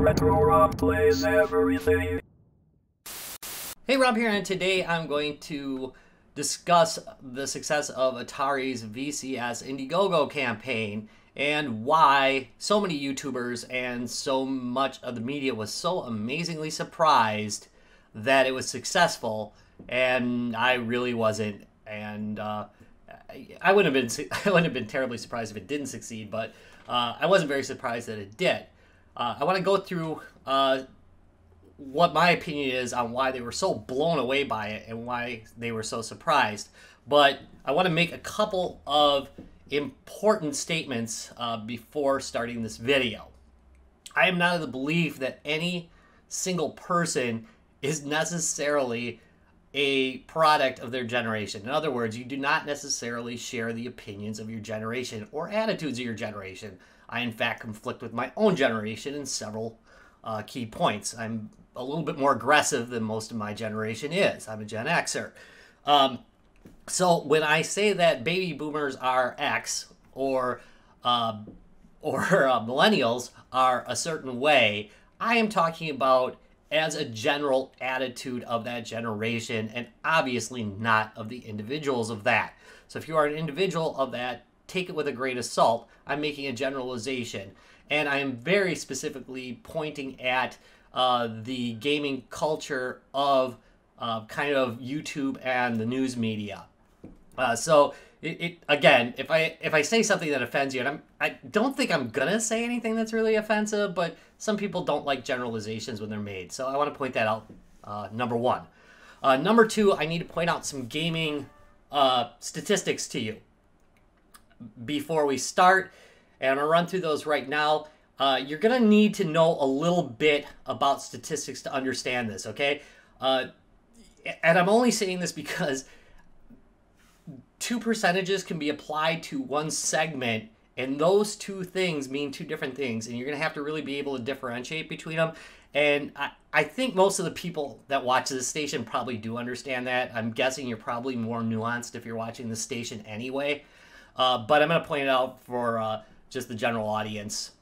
Retro Rob plays everything. Hey, Rob here, and today I'm going to discuss the success of Atari's VCS Indiegogo campaign and why so many YouTubers and so much of the media was so amazingly surprised that it was successful, and I really wasn't. And I wouldn't have been terribly surprised if it didn't succeed, but I wasn't very surprised that it did. I want to go through what my opinion is on why they were so blown away by it and why they were so surprised. But I want to make a couple of important statements before starting this video. I am not of the belief that any single person is necessarily a product of their generation. In other words, you do not necessarily share the opinions of your generation or attitudes of your generation. I, in fact, conflict with my own generation in several key points. I'm a little bit more aggressive than most of my generation is. I'm a Gen Xer. So when I say that baby boomers are X or millennials are a certain way, I am talking about as a general attitude of that generation, and obviously not of the individuals of that. So if you are an individual of that, take it with a grain of salt. I'm making a generalization, and I am very specifically pointing at the gaming culture of kind of YouTube and the news media. So again, if I say something that offends you, and I don't think I'm gonna say anything that's really offensive, but some people don't like generalizations when they're made, so I want to point that out. Number one. Number two, I need to point out some gaming statistics to you before we start, and I'm gonna run through those right now. You're gonna need to know a little bit about statistics to understand this, okay? And I'm only saying this because two percentages can be applied to one segment, and those two things mean two different things, and you're going to have to really be able to differentiate between them. And I think most of the people that watch this station probably do understand that. I'm guessing you're probably more nuanced if you're watching this station anyway. But I'm going to point it out for just the general audience.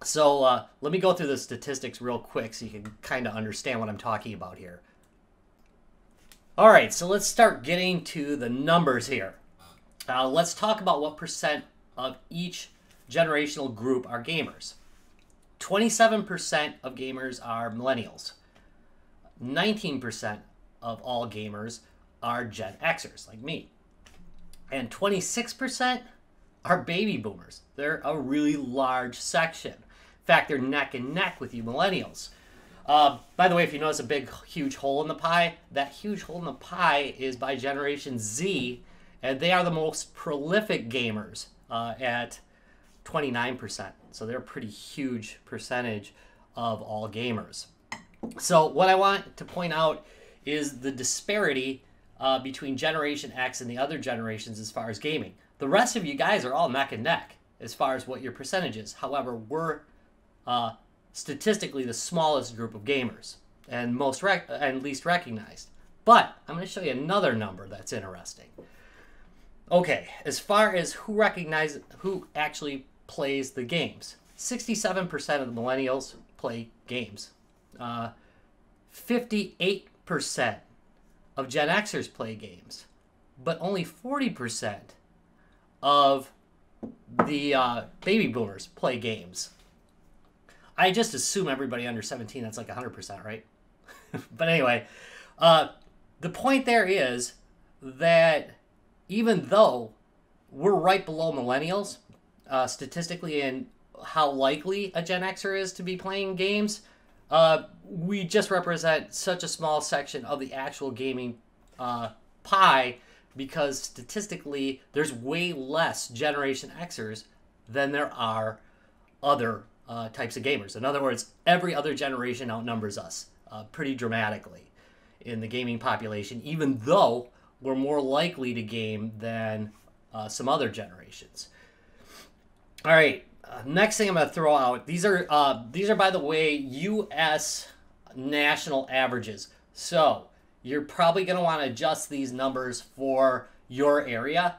So let me go through the statistics real quick so you can kind of understand what I'm talking about here. All right, so let's start getting to the numbers here. Let's talk about what percent of each generational group are gamers. 27% of gamers are millennials. 19% of all gamers are Gen Xers, like me. And 26% are baby boomers. They're a really large section. In fact, they're neck and neck with you millennials. By the way, if you notice a big, huge hole in the pie, that huge hole in the pie is by Generation Z, and they are the most prolific gamers at 29%. So they're a pretty huge percentage of all gamers. So what I want to point out is the disparity between Generation X and the other generations as far as gaming. The rest of you guys are all neck and neck as far as what your percentage is. However, we're statistically the smallest group of gamers and least recognized. But I'm going to show you another number that's interesting. Okay, as far as who actually plays the games, 67% of the millennials play games. 58% of Gen Xers play games, but only 40% of the baby boomers play games. I just assume everybody under 17, that's like 100%, right? But anyway, the point there is that even though we're right below millennials, statistically, in how likely a Gen Xer is to be playing games, we just represent such a small section of the actual gaming pie, because statistically, there's way less Generation Xers than there are other types of gamers. In other words, every other generation outnumbers us pretty dramatically in the gaming population, even though we're more likely to game than some other generations. All right, next thing I'm going to throw out. These are by the way U.S. national averages. So you're probably going to want to adjust these numbers for your area.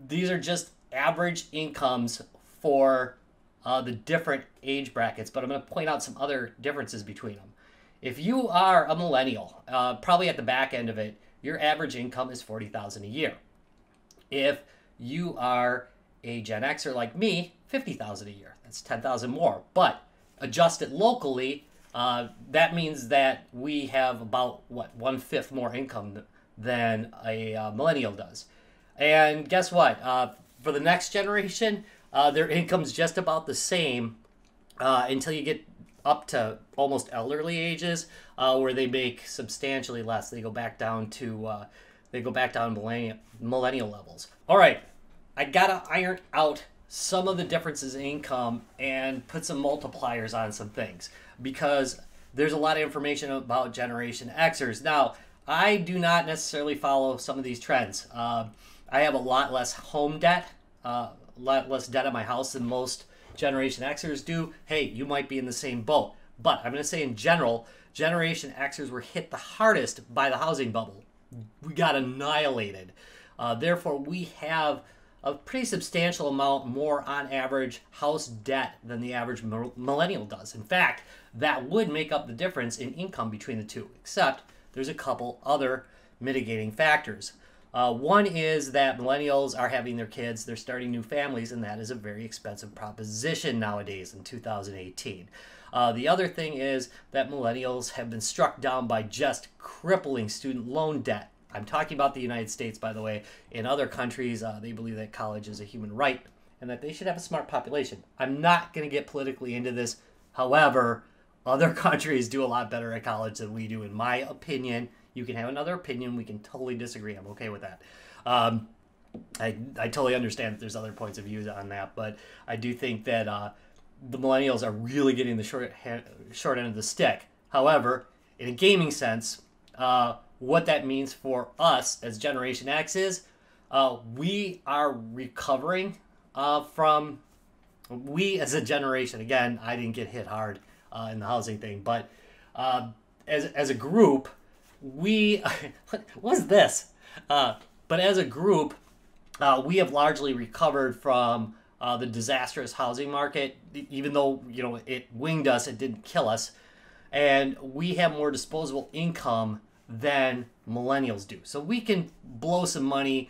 These are just average incomes for the different age brackets, but I'm going to point out some other differences between them. If you are a millennial, probably at the back end of it, your average income is $40,000 a year. If you are a Gen Xer like me, $50,000 a year. That's $10,000 more. But adjusted locally, that means that we have about, what, 1/5 more income than a millennial does. And guess what? For the next generation, their income's just about the same until you get up to almost elderly ages, where they make substantially less. They go back down to millennial levels. All right, I gotta iron out some of the differences in income and put some multipliers on some things, because there's a lot of information about Generation Xers. Now, I do not necessarily follow some of these trends. I have a lot less home debt, a lot less debt on my house than most Generation Xers do. Hey, you might be in the same boat. But I'm going to say in general, Generation Xers were hit the hardest by the housing bubble. We got annihilated. Therefore, we have a pretty substantial amount more on average house debt than the average millennial does. In fact, that would make up the difference in income between the two, except there's a couple other mitigating factors. One is that millennials are having their kids, they're starting new families, and that is a very expensive proposition nowadays in 2018. The other thing is that millennials have been struck down by just crippling student loan debt. I'm talking about the United States, by the way. In other countries, they believe that college is a human right and that they should have a smart population. I'm not going to get politically into this. However, other countries do a lot better at college than we do, in my opinion. You can have another opinion. We can totally disagree. I'm okay with that. I totally understand that there's other points of view on that, but I do think that the millennials are really getting the short end of the stick. However, in a gaming sense, what that means for us as Generation X is we are recovering from, we as a generation, again, I didn't get hit hard in the housing thing, but as a group, we, what was this? But as a group, we have largely recovered from the disastrous housing market. Even though, you know, it winged us, it didn't kill us. And we have more disposable income than millennials do. So we can blow some money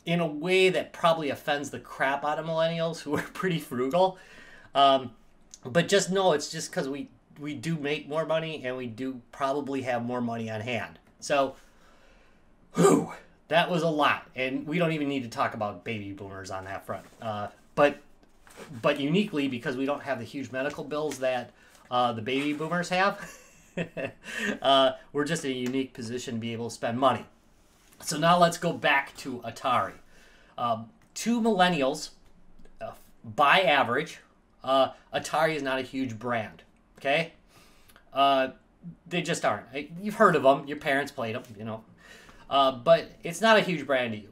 in a way that probably offends the crap out of millennials who are pretty frugal. But just know it's just because we do make more money and we do probably have more money on hand. So, whew, that was a lot. And we don't even need to talk about baby boomers on that front. But uniquely, because we don't have the huge medical bills that the baby boomers have, we're just in a unique position to be able to spend money. So now let's go back to Atari. To millennials, by average, Atari is not a huge brand. Okay? They just aren't. You've heard of them. Your parents played them, you know. But it's not a huge brand to you.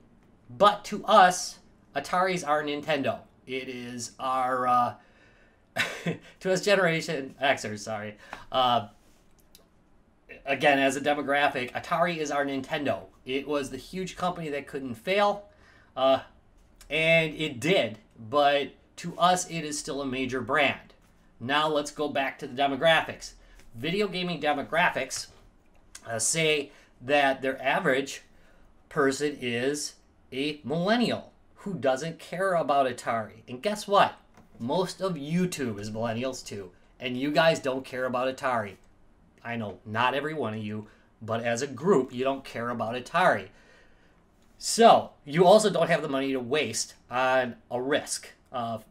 But to us, Atari's our Nintendo. It is our, to us Generation Xers, sorry. Again, as a demographic, Atari is our Nintendo. It was the huge company that couldn't fail. And it did. But to us, it is still a major brand. Now let's go back to the demographics. Video gaming demographics say that their average person is a millennial who doesn't care about Atari. And guess what? Most of YouTube is millennials too. And you guys don't care about Atari. I know not every one of you, but as a group, you don't care about Atari. So you also don't have the money to waste on a risk of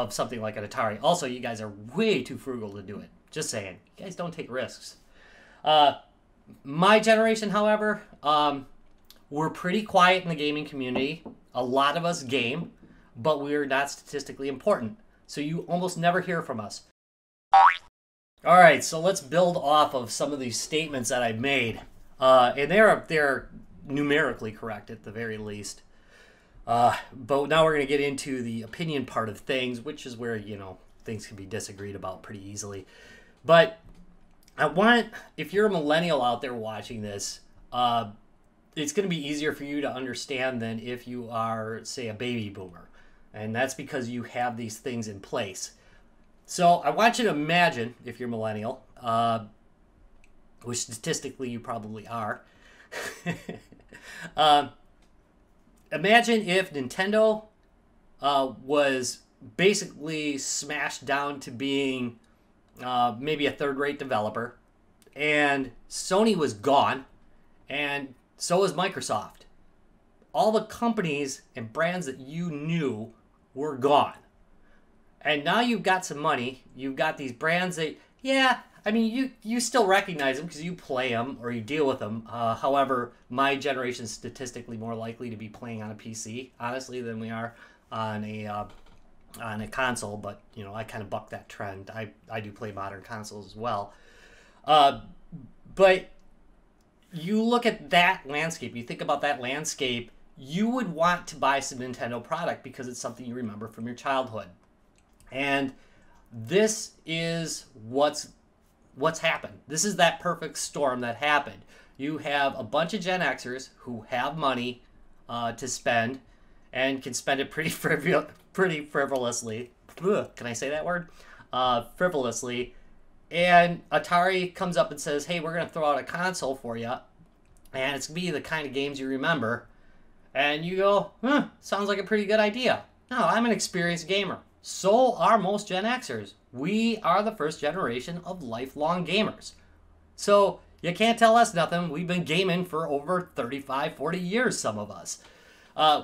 something like an Atari. Also, you guys are way too frugal to do it. Just saying. You guys don't take risks. My generation, however, we're pretty quiet in the gaming community. A lot of us game, but we're not statistically important. So you almost never hear from us. All right, so let's build off of some of these statements that I've made. And they're numerically correct at the very least. But now we're going to get into the opinion part of things, which is where, you know, things can be disagreed about pretty easily. But if you're a millennial out there watching this, it's going to be easier for you to understand than if you are, say, a baby boomer. And that's because you have these things in place. So I want you to imagine, if you're millennial, which statistically you probably are, imagine if Nintendo was basically smashed down to being maybe a third-rate developer, and Sony was gone, and so was Microsoft. All the companies and brands that you knew were gone. And now you've got some money. You've got these brands that, yeah, I mean, you still recognize them because you play them or you deal with them. However, my generation is statistically more likely to be playing on a PC, honestly, than we are on a console. But, you know, I kind of buck that trend. I do play modern consoles as well. But you look at that landscape, you think about that landscape, you would want to buy some Nintendo product because it's something you remember from your childhood. And this is what's happened. This is that perfect storm that happened. You have a bunch of Gen Xers who have money to spend and can spend it pretty frivolously. Ugh, can I say that word? Frivolously. And Atari comes up and says, hey, we're going to throw out a console for you. And it's going to be the kind of games you remember. And you go, sounds like a pretty good idea. No, I'm an experienced gamer. So are most Gen Xers. We are the first generation of lifelong gamers. So you can't tell us nothing. We've been gaming for over 35, 40 years, some of us.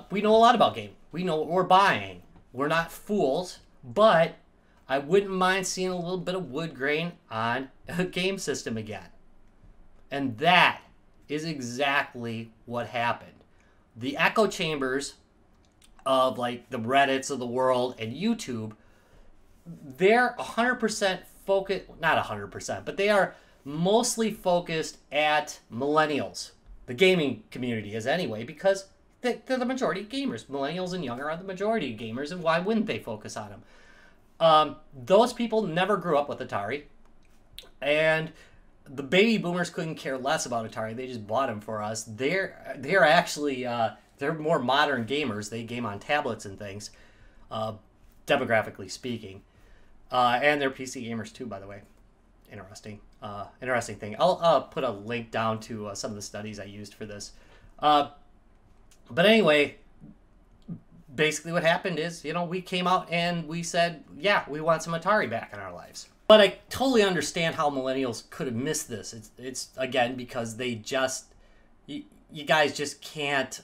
We know a lot about gaming. We know what we're buying. We're not fools, but I wouldn't mind seeing a little bit of wood grain on a game system again. And that is exactly what happened. The echo chambers of like the Reddits of the world and YouTube, they're 100% focused, not 100%, but they are mostly focused at millennials. The gaming community is anyway, because they're the majority of gamers. Millennials and younger are the majority of gamers, and why wouldn't they focus on them? Those people never grew up with Atari, and the baby boomers couldn't care less about Atari. They just bought them for us. They're actually they're more modern gamers. They game on tablets and things, demographically speaking, and they're PC gamers too, by the way. Interesting thing. I'll put a link down to some of the studies I used for this. But anyway, basically what happened is, you know, we came out and we said, yeah, we want some Atari back in our lives. But I totally understand how millennials could have missed this. It's again, because they just, you guys just can't,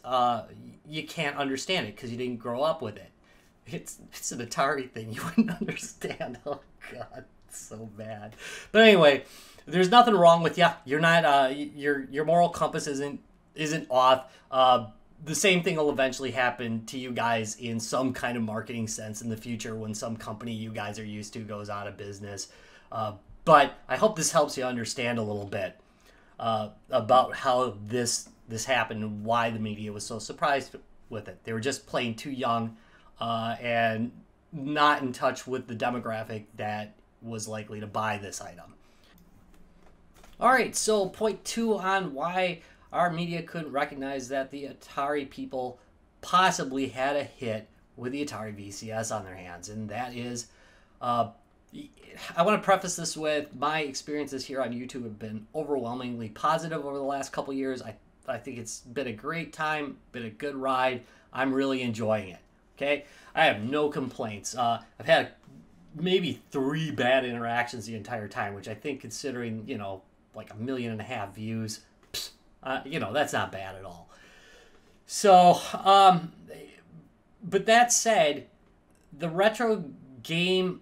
you can't understand it because you didn't grow up with it. It's an Atari thing. You wouldn't understand. Oh, God, it's so bad. But anyway, there's nothing wrong with you. You're not, your moral compass isn't off. The same thing will eventually happen to you guys in some kind of marketing sense in the future when some company you guys are used to goes out of business. But I hope this helps you understand a little bit about how this happened and why the media was so surprised with it. They were just plain too young and not in touch with the demographic that was likely to buy this item. All right, so point 2 on why our media couldn't recognize that the Atari people possibly had a hit with the Atari VCS on their hands. And that is, I want to preface this with my experiences here on YouTube have been overwhelmingly positive over the last couple years. I think it's been a great time, been a good ride. I'm really enjoying it, okay? I have no complaints. I've had maybe 3 bad interactions the entire time, which I think considering, you know, like 1.5 million views, you know, that's not bad at all. So, but that said, the retro game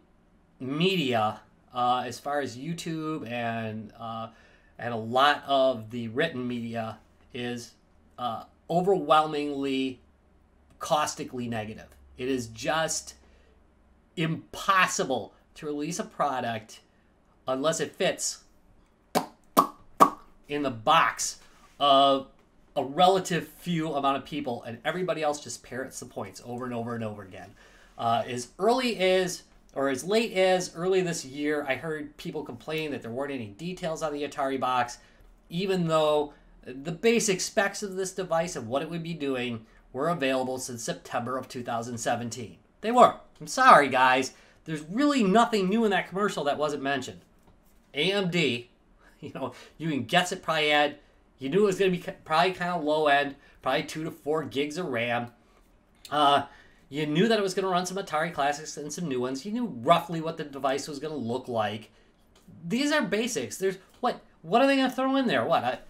media, as far as YouTube and a lot of the written media, is overwhelmingly caustically negative. It is just impossible to release a product unless it fits in the box of a relative few amount of people, and everybody else just parrots the points over and over and over again. As late as early this year, I heard people complain that there weren't any details on the Atari box, even though the basic specs of this device and what it would be doing were available since September of 2017. They were. I'm sorry, guys. There's really nothing new in that commercial that wasn't mentioned. AMD, you know, you can guess it probably had, you knew it was going to be probably kind of low end, probably 2 to 4 gigs of RAM. You knew that it was going to run some Atari Classics and some new ones. You knew roughly what the device was going to look like. These are basics. There's what are they going to throw in there? What?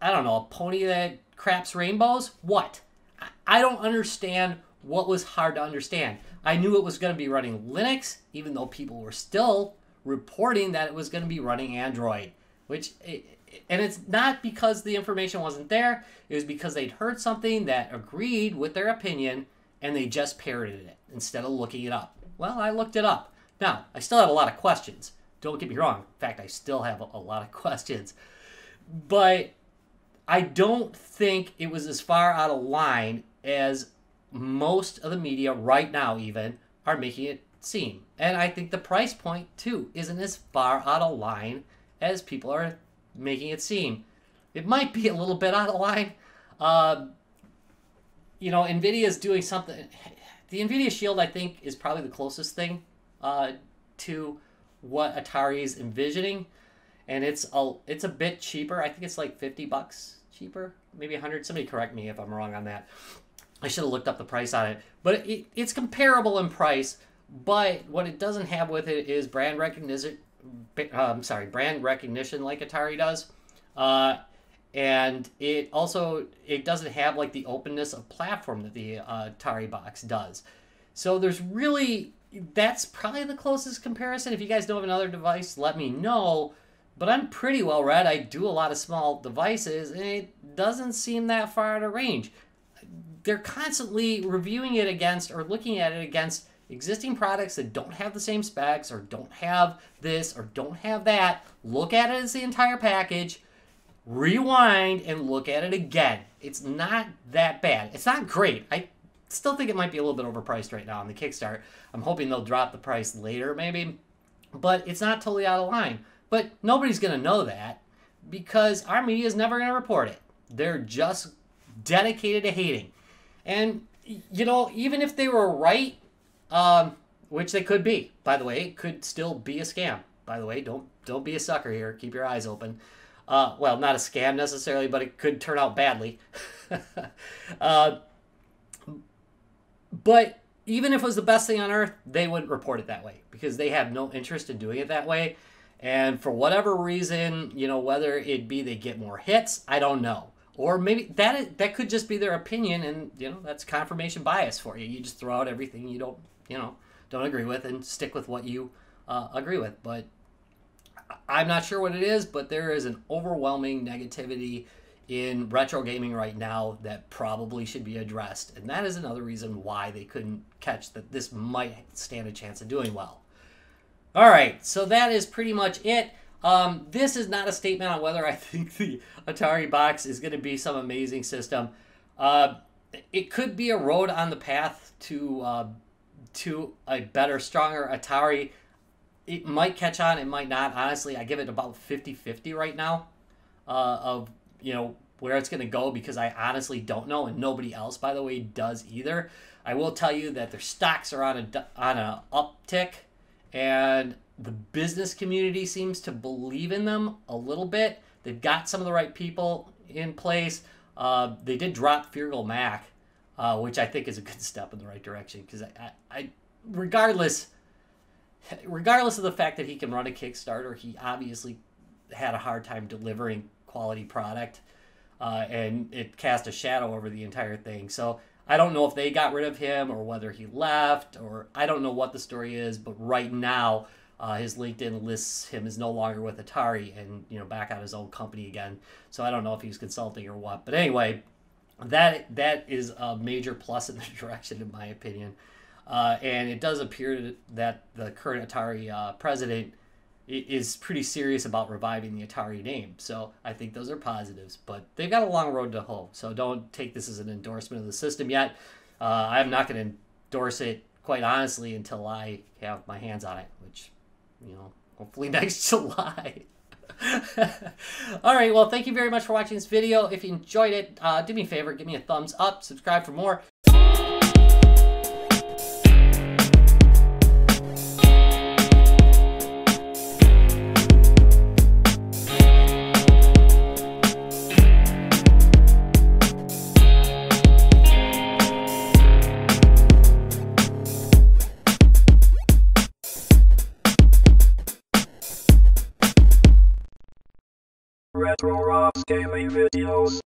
I don't know, a pony that craps rainbows? What? I don't understand what was hard to understand. I knew it was going to be running Linux, even though people were still reporting that it was going to be running Android. And it's not because the information wasn't there. It was because they'd heard something that agreed with their opinion, and they just parroted it instead of looking it up. Well, I looked it up. Now, I still have a lot of questions. Don't get me wrong. In fact, I still have a lot of questions. But I don't think it was as far out of line as most of the media right now even are making it seem. And I think the price point, too, isn't as far out of line as people are making it seem. It might be a little bit out of line. You know, NVIDIA is doing something. The NVIDIA Shield, I think, is probably the closest thing to what Atari is envisioning. And it's a bit cheaper. I think it's like $50 cheaper, maybe 100. Somebody correct me if I'm wrong on that. I should have looked up the price on it. But it's comparable in price. But what it doesn't have with it is brand recognition. Brand recognition like Atari does. And it doesn't have like the openness of platform that the Atari box does. So that's probably the closest comparison. If you guys know of another device, let me know. But I'm pretty well read. I do a lot of small devices, and it doesn't seem that far out of range. They're constantly reviewing it against or looking at it against existing products that don't have the same specs or don't have this or don't have that. Look at it as the entire package. Rewind and look at it again. It's not that bad. It's not great. I still think it might be a little bit overpriced right now on the Kickstarter. I'm hoping they'll drop the price later maybe. But it's not totally out of line. But nobody's going to know that because our media is never going to report it. They're just dedicated to hating. And, you know, even if they were right, which they could be, by the way, it could still be a scam. By the way, don't be a sucker here. Keep your eyes open. Well, not a scam necessarily, but it could turn out badly. But even if it was the best thing on earth, they wouldn't report it that way because they have no interest in doing it that way. And for whatever reason, you know, whether it be they get more hits, I don't know. Or maybe that could just be their opinion, and, you know, that's confirmation bias for you. You just throw out everything you don't agree with and stick with what you agree with. But I'm not sure what it is, but there is an overwhelming negativity in retro gaming right now that probably should be addressed. And that is another reason why they couldn't catch that this might stand a chance of doing well. All right, so that is pretty much it. This is not a statement on whether I think the Atari box is going to be some amazing system. It could be a road on the path to a better, stronger Atari. It might catch on, it might not. Honestly, I give it about 50-50 right now of, you know, where it's going to go because I honestly don't know, and nobody else, by the way, does either. I will tell you that their stocks are on an uptick, and the business community seems to believe in them a little bit. They've got some of the right people in place. They did drop Feargal Mac, which I think is a good step in the right direction because I regardless of the fact that he can run a Kickstarter, he obviously had a hard time delivering quality product, and it cast a shadow over the entire thing. So I don't know if they got rid of him or whether he left, or I don't know what the story is, but right now his LinkedIn lists him as no longer with Atari and, you know, back on his own company again. So I don't know if he's consulting or what. But anyway, that is a major plus in the direction, in my opinion. And it does appear that the current Atari president is pretty serious about reviving the Atari name. So I think those are positives. But they've got a long road to hoe. So don't take this as an endorsement of the system yet. I'm not going to endorse it, quite honestly, until I have my hands on it, which, you know, hopefully next July. All right, well, thank you very much for watching this video. If you enjoyed it, do me a favor, give me a thumbs up, subscribe for more. Retro Rocks gaming videos.